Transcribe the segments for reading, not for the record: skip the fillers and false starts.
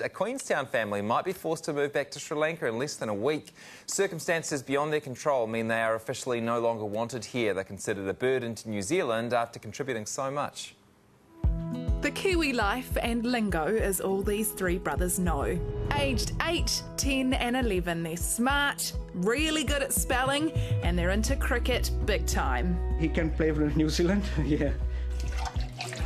A Queenstown family might be forced to move back to Sri Lanka in less than a week. Circumstances beyond their control mean they are officially no longer wanted here. They're considered a burden to New Zealand after contributing so much. The Kiwi life and lingo is all these three brothers know. Aged 8, 10 and 11, they're smart, really good at spelling, and they're into cricket big time. He can play for New Zealand, yeah.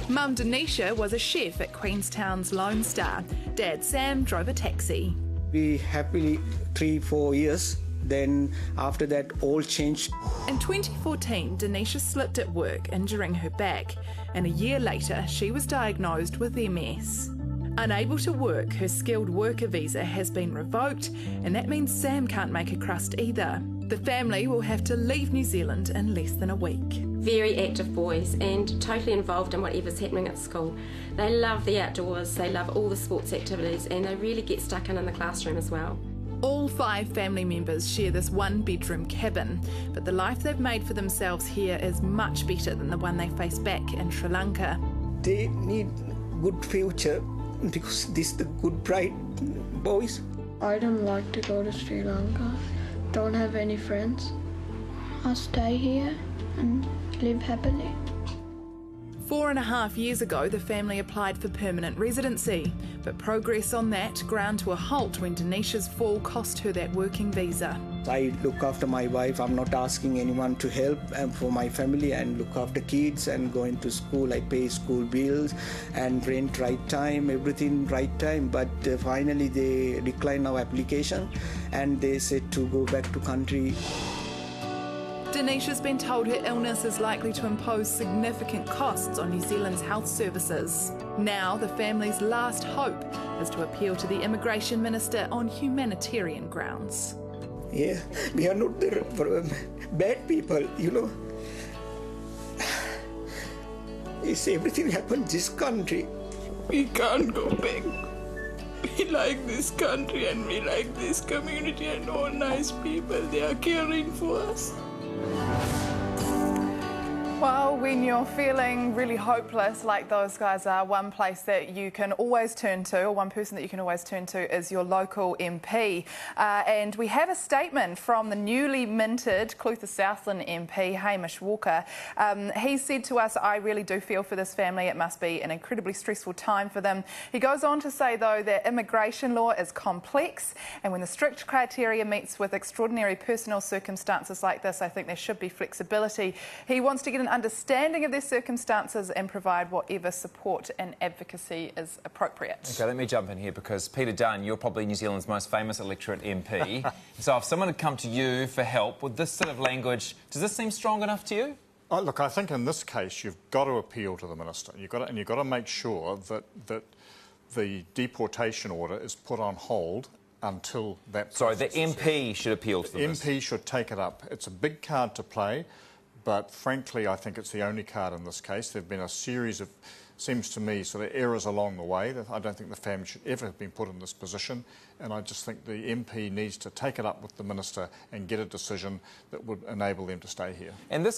Mum Denisha was a chef at Queenstown's Lone Star. Dad Sam drove a taxi. We happily 3-4 years. Then after that, all changed. In 2014, Denisha slipped at work, injuring her back, and a year later, she was diagnosed with MS. Unable to work, her skilled worker visa has been revoked, and that means Sam can't make a crust either. The family will have to leave New Zealand in less than a week. Very active boys and totally involved in whatever's happening at school. They love the outdoors, they love all the sports activities, and they really get stuck in the classroom as well. All 5 family members share this one-bedroom cabin, but the life they've made for themselves here is much better than the one they face back in Sri Lanka. They need good future because this is the good, bright boys. I don't like to go to Sri Lanka. Don't have any friends. I'll stay here and live happily. 4.5 years ago, the family applied for permanent residency, but progress on that ground to a halt when Denisha's fall cost her that working visa. I look after my wife. I'm not asking anyone to help for my family and look after kids and going to school. I pay school bills and rent right time, everything right time. But finally they declined our application and they said to go back to country. Denisha's been told her illness is likely to impose significant costs on New Zealand's health services. Now, the family's last hope is to appeal to the Immigration Minister on humanitarian grounds. Yeah, we are not the bad people, you know. It's everything happened in this country. We can't go back. We like this country and we like this community and all nice people. They are caring for us. Well, when you're feeling really hopeless like those guys are, one place that you can always turn to, or one person that you can always turn to, is your local MP. And we have a statement from the newly minted Clutha Southland MP, Hamish Walker. He said to us, "I really do feel for this family. It must be an incredibly stressful time for them." He goes on to say, though, that immigration law is complex, and when the strict criteria meets with extraordinary personal circumstances like this, I think there should be flexibility. He wants to get an understanding of their circumstances and provide whatever support and advocacy is appropriate. Okay, let me jump in here because Peter Dunn, you're probably New Zealand's most famous electorate MP. So if someone had come to you for help with this sort of language, does this seem strong enough to you? Oh, look, I think in this case you've got to appeal to the minister. You've got to make sure that the deportation order is put on hold until that. Sorry, the MP should appeal to the minister. MP should take it up. It's a big card to play. But frankly, I think it's the only card in this case. There have been a series of, seems to me, sort of errors along the way. I don't think the family should ever have been put in this position. And I just think the MP needs to take it up with the minister and get a decision that would enable them to stay here. And this